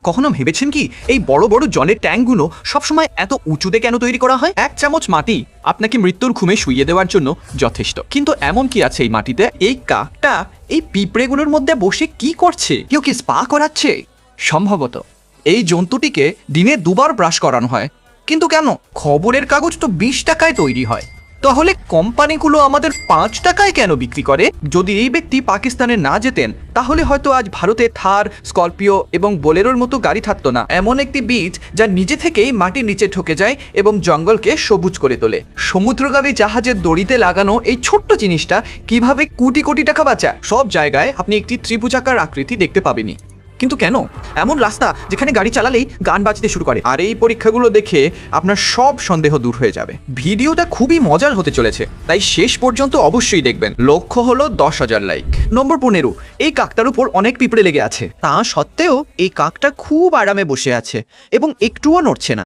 কখনো ভেবেছেন কি এই বড় বড় জলের ট্যাঙ্কগুলো সবসময় এত উঁচুতে কেন তৈরি করা হয়? 1 চামচ মাটি আপনাকে মৃত্যুর ঘুমে শুইয়ে দেওয়ার জন্য যথেষ্ট, কিন্তু এমন কি আছে এই মাটিতে? এই কাকটা এই পিঁপড়েগুলোর মধ্যে বসে কি করছে? কেউ কি স্পা করাচ্ছে? সম্ভবত। এই জন্তুটিকে দিনে 2 বার ব্রাশ করানো হয়, কিন্তু কেন? খবরের কাগজ তো 20 টাকায় তৈরি হয়, তাহলে কোম্পানিগুলো আমাদের 5 টাকায় কেন বিক্রি করে? যদি এই ব্যক্তি পাকিস্তানে না যেতেন তাহলে হয়তো আজ ভারতে থার, স্করপিও এবং বোলেরোর মতো গাড়ি থাকতো না। এমন একটি বীজ যা নিজে থেকেই মাটির নিচে ঢুকে যায় এবং জঙ্গলকে সবুজ করে তোলে। সমুদ্রগামী জাহাজের দড়িতে লাগানো এই ছোট্ট জিনিসটা কিভাবে কোটি কোটি টাকা বাঁচায়? সব জায়গায় আপনি একটি ত্রিভুজাকার আকৃতি দেখতে পাবেনই, কিন্তু কেন? এমন রাস্তা যেখানে গাড়ি চালালেই গান বাজতে শুরু করে। আর এই পরীক্ষাগুলো দেখে আপনার সব সন্দেহ দূর হয়ে যাবে। ভিডিওটা খুবই মজার হতে চলেছে, তাই শেষ পর্যন্ত অবশ্যই দেখবেন। লক্ষ্য হলো 10,000 লাইক। নম্বর 15, এই কাকটার উপর অনেক পিঁপড়ে লেগে আছে, তা সত্ত্বেও এই কাকটা খুব আরামে বসে আছে এবং একটুও নড়ছে না।